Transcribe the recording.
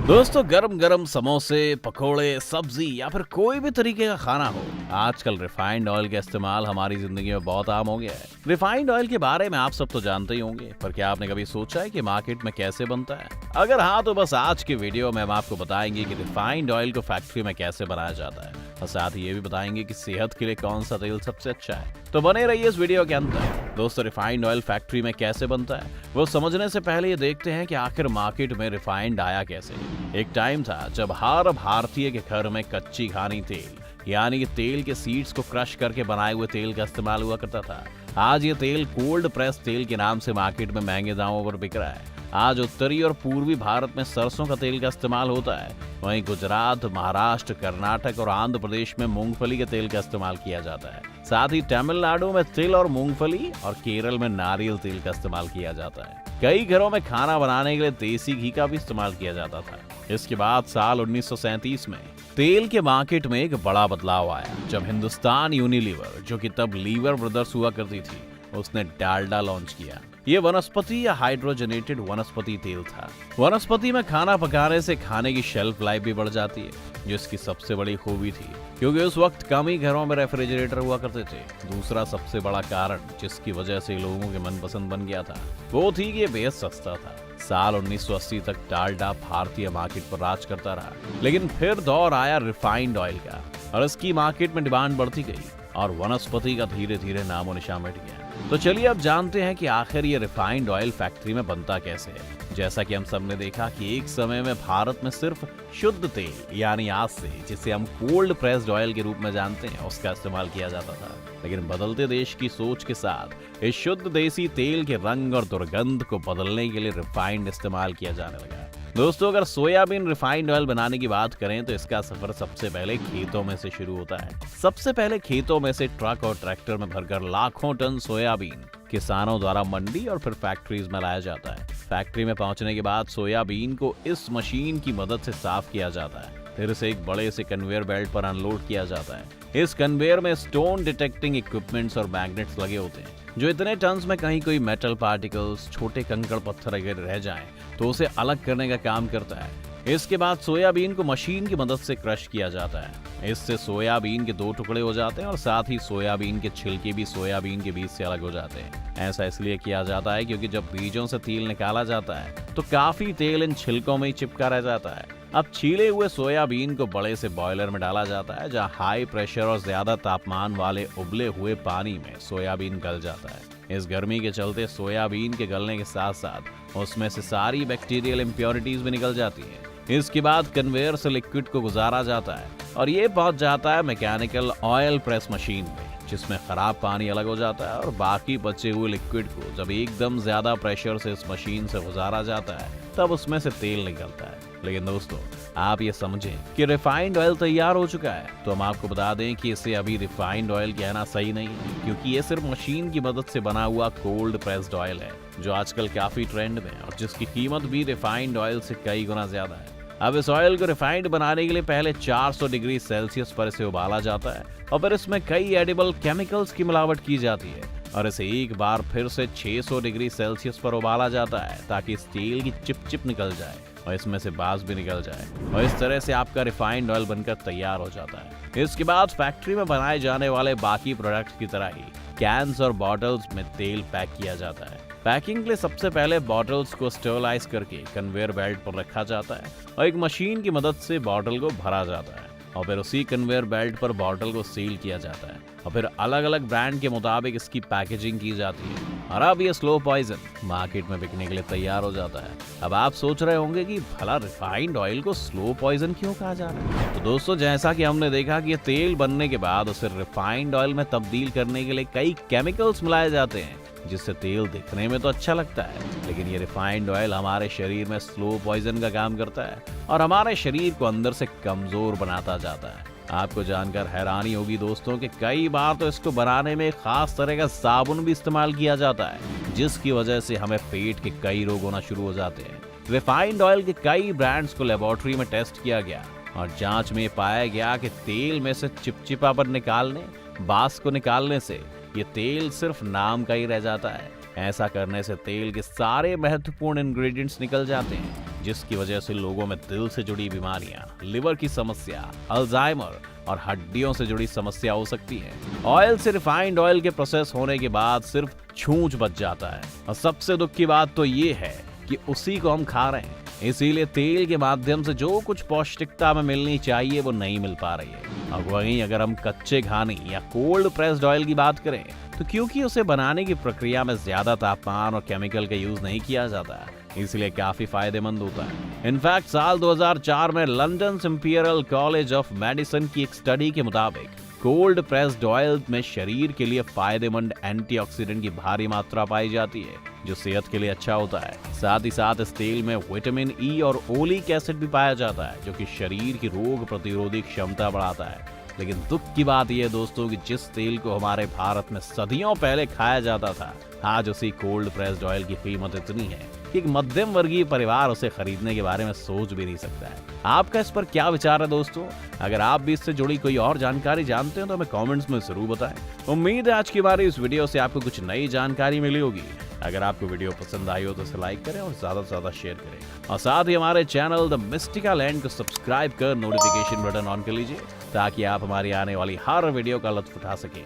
दोस्तों, गरम गरम समोसे, पकोड़े, सब्जी या फिर कोई भी तरीके का खाना हो, आजकल रिफाइंड ऑयल का इस्तेमाल हमारी जिंदगी में बहुत आम हो गया है। रिफाइंड ऑयल के बारे में आप सब तो जानते ही होंगे, पर क्या आपने कभी सोचा है कि मार्केट में कैसे बनता है? अगर हाँ, तो बस आज के वीडियो में हम आपको बताएंगे कि रिफाइंड ऑयल को फैक्ट्री में कैसे बनाया जाता है, और साथ ही ये भी बताएंगे कि सेहत के लिए कौन सा तेल सबसे अच्छा है। तो बने रहिए इस वीडियो के अंत तक। दोस्तों, रिफाइंड ऑयल फैक्ट्री में कैसे बनता है वो समझने से पहले ये देखते हैं कि आखिर मार्केट में रिफाइंड आया कैसे। एक टाइम था जब हर भारतीय के घर में कच्ची घानी तेल यानी कि तेल के सीड्स को क्रश करके बनाए हुए तेल का इस्तेमाल हुआ करता था। आज ये तेल कोल्ड प्रेस तेल के नाम से मार्केट में महंगे दामों पर बिक रहा है। आज उत्तरी और पूर्वी भारत में सरसों का तेल का इस्तेमाल होता है, वहीं गुजरात, महाराष्ट्र, कर्नाटक और आंध्र प्रदेश में मूंगफली के तेल का इस्तेमाल किया जाता है। साथ ही तमिलनाडु में तिल और मूंगफली और केरल में नारियल तेल का इस्तेमाल किया जाता है। कई घरों में खाना बनाने के लिए देसी घी का भी इस्तेमाल किया जाता था। इसके बाद साल 1937 में तेल के मार्केट में एक बड़ा बदलाव आया, जब हिंदुस्तान यूनिलीवर, जो कि तब लीवर ब्रदर्स हुआ करती थी, उसने डालडा लॉन्च किया। ये वनस्पति या हाइड्रोजनेटेड वनस्पति तेल था। वनस्पति में खाना पकाने से खाने की शेल्फ लाइफ भी बढ़ जाती है, जिसकी सबसे बड़ी खूबी थी, क्योंकि उस वक्त कम ही घरों में रेफ्रिजरेटर हुआ करते थे। दूसरा सबसे बड़ा कारण जिसकी वजह से लोगों के मनपसंद बन गया था, वो थी कि ये बेहद सस्ता था। साल 1980 तक डालडा भारतीय मार्केट पर राज करता रहा, लेकिन फिर दौर आया रिफाइंड ऑयल का, और इसकी मार्केट में डिमांड बढ़ती गई और वनस्पति का धीरे धीरे नामो निशान मिट गया। तो चलिए अब जानते हैं कि आखिर ये रिफाइंड ऑयल फैक्ट्री में बनता कैसे है। जैसा कि हम सबने देखा कि एक समय में भारत में सिर्फ शुद्ध तेल यानी आज से, जिसे हम कोल्ड प्रेस्ड ऑयल के रूप में जानते हैं, उसका इस्तेमाल किया जाता था। लेकिन बदलते देश की सोच के साथ इस शुद्ध देसी तेल के रंग और दुर्गंध को बदलने के लिए रिफाइंड इस्तेमाल किया जाने लगा। दोस्तों, अगर सोयाबीन रिफाइंड ऑयल बनाने की बात करें तो इसका सफर सबसे पहले खेतों में से शुरू होता है। सबसे पहले खेतों में से ट्रक और ट्रैक्टर में भरकर लाखों टन सोयाबीन किसानों द्वारा मंडी और फिर फैक्ट्रीज में लाया जाता है। फैक्ट्री में पहुंचने के बाद सोयाबीन को इस मशीन की मदद से साफ किया जाता है, फिर इसे एक बड़े से कन्वेयर बेल्ट पर अनलोड किया जाता है। इस कन्वेयर में स्टोन डिटेक्टिंग इक्विपमेंट्स और मैग्नेट्स लगे होते हैं, जो इतने टन्स में कहीं कोई मेटल पार्टिकल्स, छोटे कंकड़ पत्थर अगर रह जाएं, तो उसे अलग करने का काम करता है। इसके बाद सोयाबीन को मशीन की मदद से क्रश किया जाता है। इससे सोयाबीन के दो टुकड़े हो जाते हैं और साथ ही सोयाबीन के छिलके भी सोयाबीन के बीज से अलग हो जाते हैं। ऐसा इसलिए किया जाता है क्योंकि जब बीजों से तेल निकाला जाता है तो काफी तेल इन छिलकों में ही चिपका रह जाता है। अब छीले हुए सोयाबीन को बड़े से बॉयलर में डाला जाता है, जहां हाई प्रेशर और ज्यादा तापमान वाले उबले हुए पानी में सोयाबीन गल जाता है। इस गर्मी के चलते सोयाबीन के गलने के साथ साथ उसमें से सारी बैक्टीरियल इम्प्योरिटीज भी निकल जाती हैं। इसके बाद कन्वेयर से लिक्विड को गुजारा जाता है और ये पहुंच जाता है मैकेनिकल ऑयल प्रेस मशीन में, जिसमें खराब पानी अलग हो जाता है और बाकी बचे हुए लिक्विड को जब एकदम ज्यादा प्रेशर से इस मशीन से गुजारा जाता है, तब उसमें से तेल निकलता है। लेकिन दोस्तों, आप ये समझें कि रिफाइंड ऑयल तैयार हो चुका है, तो हम आपको बता दें कि इसे अभी रिफाइंड ऑयल कहना सही नहीं है, क्योंकि ये सिर्फ मशीन की मदद से बना हुआ कोल्ड प्रेस्ड ऑयल है, जो आजकल काफी ट्रेंड में है और जिसकी कीमत भी रिफाइंड ऑयल से कई गुना ज्यादा है। अब इस ऑयल को रिफाइंड बनाने के लिए पहले 400 डिग्री सेल्सियस पर इसे उबाला जाता है और फिर इसमें कई एडिबल केमिकल्स की मिलावट की जाती है और इसे एक बार फिर से 600 डिग्री सेल्सियस पर उबाला जाता है, ताकि इस तेल की चिपचिप निकल जाए और इसमें से बास भी निकल जाए, और इस तरह से आपका रिफाइंड ऑयल बनकर तैयार हो जाता है। इसके बाद फैक्ट्री में बनाए जाने वाले बाकी प्रोडक्ट्स की तरह ही कैंस और बॉटल्स में तेल पैक किया जाता है। पैकिंग के लिए सबसे पहले बॉटल्स को स्टरलाइज करके कन्वेयर बेल्ट पर रखा जाता है और एक मशीन की मदद से बॉटल को भरा जाता है और फिर उसी कन्वेयर बेल्ट पर बॉटल को सील किया जाता है और फिर अलग अलग ब्रांड के मुताबिक इसकी पैकेजिंग की जाती है और अब ये स्लो पॉइजन मार्केट में बिकने के लिए तैयार हो जाता है। अब आप सोच रहे होंगे कि भला रिफाइंड ऑयल को स्लो पॉइजन क्यों कहा जा रहा है? तो दोस्तों, जैसा कि हमने देखा कि ये तेल बनने के बाद उसे रिफाइंड ऑयल में तब्दील करने के लिए कई केमिकल्स मिलाए जाते हैं, जिससे तेल दिखने में तो अच्छा लगता है, लेकिन ये रिफाइंड ऑयल हमारे शरीर में स्लो पॉइजन का काम करता है और हमारे शरीर को अंदर से कमजोर बनाता जाता है। आपको जानकर हैरानी होगी दोस्तों कि कई बार तो इसको बनाने में एक खास तरह का साबुन भी इस्तेमाल किया जाता है, जिसकी वजह से हमें पेट के कई रोग होना शुरू हो जाते हैं। रिफाइंड ऑयल के कई ब्रांड्स को लेबोरेटरी में टेस्ट किया गया और जांच में पाया गया कि तेल में से चिपचिपापन निकालने, बास को निकालने से ये तेल सिर्फ नाम का ही रह जाता है। ऐसा करने से तेल के सारे महत्वपूर्ण इंग्रेडिएंट्स निकल जाते हैं, जिसकी वजह से लोगों में दिल से जुड़ी बीमारियां, लिवर की समस्या, अल्जाइमर और हड्डियों से जुड़ी समस्या हो सकती है। ऑयल से रिफाइंड ऑयल के प्रोसेस होने के बाद सिर्फ छूंछ बच जाता है और सबसे दुख की बात तो ये है कि उसी को हम खा रहे हैं। इसीलिए तेल के माध्यम से जो कुछ पौष्टिकता में मिलनी चाहिए वो नहीं मिल पा रही है। अब वहीं अगर हम कच्चे घानी या कोल्ड प्रेस्ड ऑयल की बात करें तो क्योंकि उसे बनाने की प्रक्रिया में ज्यादा तापमान और केमिकल का यूज नहीं किया जाता है, इसलिए काफी फायदेमंद होता है। इनफैक्ट साल 2004 में London imperial college of medicine की एक स्टडी के मुताबिक कोल्ड प्रेस्ड ऑयल में शरीर के लिए फायदेमंद एंटीऑक्सीडेंट की भारी मात्रा पाई जाती है, जो सेहत के लिए अच्छा होता है। साथ ही साथ इस तेल में विटामिन ई और ओलिक एसिड भी पाया जाता है, जो कि शरीर की रोग प्रतिरोधी क्षमता बढ़ाता है। लेकिन दुख की बात यह है दोस्तों कि जिस तेल को हमारे भारत में सदियों पहले खाया जाता था, आज उसी कोल्ड प्रेस्ड ऑयल की कीमत इतनी है कि एक मध्यम वर्गीय परिवार उसे खरीदने के बारे में सोच भी नहीं सकता है। आपका इस पर क्या विचार है दोस्तों? अगर आप भी इससे जुड़ी कोई और जानकारी जानते हैं तो हमें कमेंट्स में जरूर बताएं। उम्मीद है आज की हमारी इस वीडियो से आपको कुछ नई जानकारी मिली होगी। अगर आपको वीडियो पसंद आई हो तो इसे लाइक करें और ज्यादा से ज्यादा शेयर करें और साथ ही हमारे चैनल द मिस्टिकल लैंड को सब्सक्राइब कर नोटिफिकेशन बटन ऑन कर लीजिए ताकि आप हमारी आने वाली हर वीडियो का लुत्फ उठा सकें।